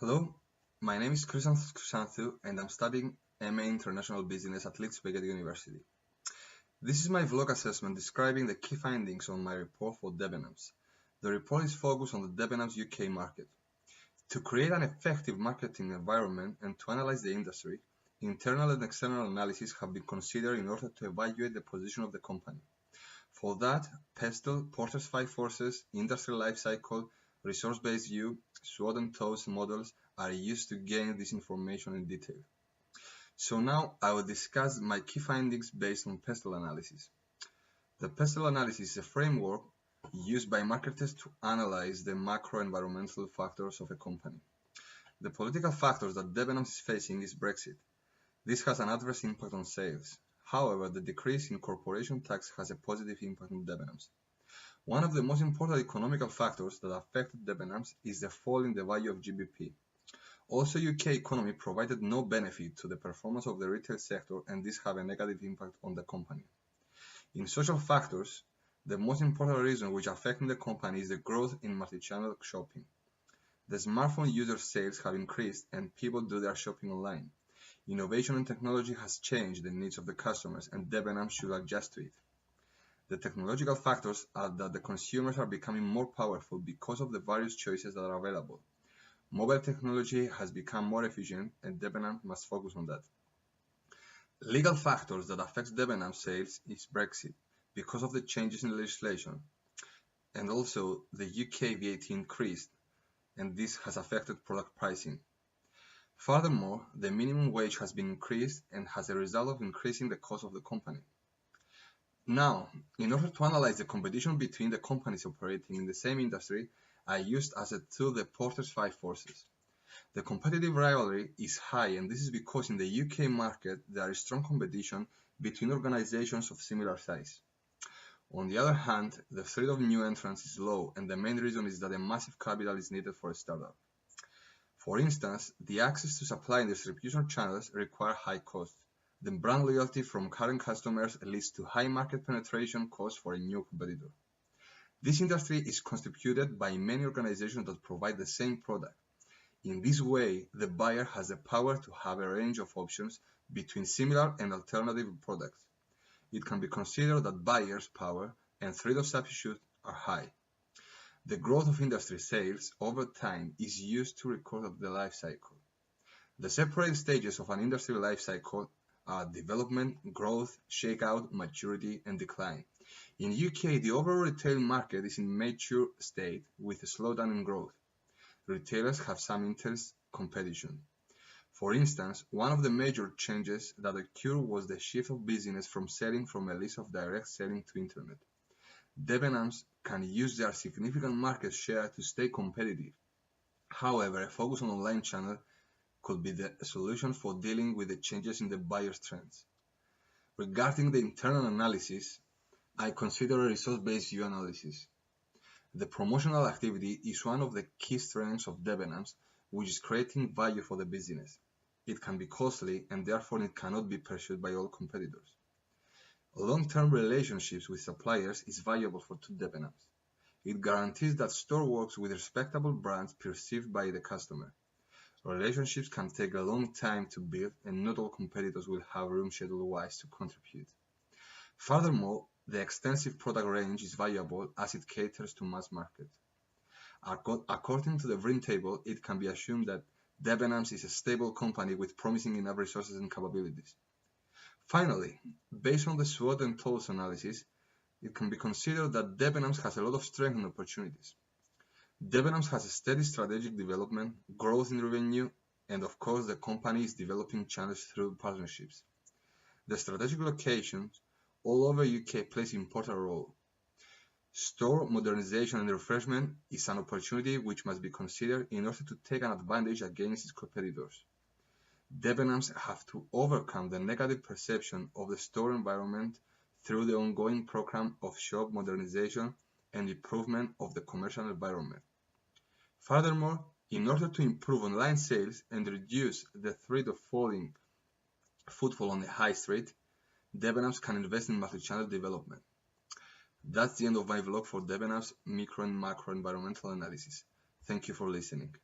Hello, my name is Chrysanthou and I'm studying MA International Business at Beckett University. This is my vlog assessment describing the key findings on my report for Debenhams. The report is focused on the Debenhams UK market. To create an effective marketing environment and to analyze the industry, internal and external analysis have been considered in order to evaluate the position of the company. For that, PESTEL, Porter's Five Forces, Industrial Life Cycle, Resource-Based View, SWOT and TOWS models are used to gain this information in detail. So now I will discuss my key findings based on PESTEL analysis. The PESTEL analysis is a framework used by marketers to analyze the macro-environmental factors of a company. The political factors that Debenhams is facing is Brexit. This has an adverse impact on sales. However, the decrease in corporation tax has a positive impact on Debenhams. One of the most important economical factors that affected Debenhams is the fall in the value of GBP. Also, UK economy provided no benefit to the performance of the retail sector, and this had a negative impact on the company. In social factors, the most important reason which affecting the company is the growth in multi-channel shopping. The smartphone user sales have increased and people do their shopping online. Innovation and technology has changed the needs of the customers, and Debenhams should adjust to it. The technological factors are that the consumers are becoming more powerful because of the various choices that are available. Mobile technology has become more efficient and Debenhams must focus on that. Legal factors that affect Debenhams sales is Brexit because of the changes in legislation, and also the UK VAT increased, and this has affected product pricing. Furthermore, the minimum wage has been increased and as a result of increasing the cost of the company. Now, in order to analyze the competition between the companies operating in the same industry, I used as a tool the Porter's Five Forces. The competitive rivalry is high, and this is because in the UK market there is strong competition between organizations of similar size. On the other hand, the threat of new entrants is low, and the main reason is that a massive capital is needed for a startup. For instance, the access to supply and distribution channels require high costs. The brand loyalty from current customers leads to high market penetration costs for a new competitor. This industry is constituted by many organizations that provide the same product. In this way, the buyer has the power to have a range of options between similar and alternative products. It can be considered that buyers' power and threat of substitute are high. The growth of industry sales over time is used to record the life cycle. The separate stages of an industry life cycle are development, growth, shakeout, maturity, and decline. In UK, the overall retail market is in mature state with a slowdown in growth. Retailers have some intense competition. For instance, one of the major changes that occurred was the shift of business from selling from a list of direct selling to internet. Debenhams can use their significant market share to stay competitive. However, a focus on online channel could be the solution for dealing with the changes in the buyer's trends. Regarding the internal analysis, I consider a resource-based view analysis. The promotional activity is one of the key strengths of Debenhams, which is creating value for the business. It can be costly and therefore it cannot be pursued by all competitors. Long-term relationships with suppliers is valuable for Debenhams. It guarantees that store works with respectable brands perceived by the customer. Relationships can take a long time to build and not all competitors will have room schedule-wise to contribute. Furthermore, the extensive product range is valuable as it caters to mass market. According to the VRIN table, it can be assumed that Debenhams is a stable company with promising enough resources and capabilities. Finally, based on the SWOT and TOWS analysis, it can be considered that Debenhams has a lot of strength and opportunities. Debenhams has a steady strategic development, growth in revenue, and of course the company is developing channels through partnerships. The strategic locations all over UK plays an important role. Store modernization and refreshment is an opportunity which must be considered in order to take an advantage against its competitors. Debenhams have to overcome the negative perception of the store environment through the ongoing program of shop modernization and improvement of the commercial environment. Furthermore, in order to improve online sales and reduce the threat of falling footfall on the high street, Debenhams can invest in multi-channel development. That's the end of my vlog for Debenhams micro and macro environmental analysis. Thank you for listening.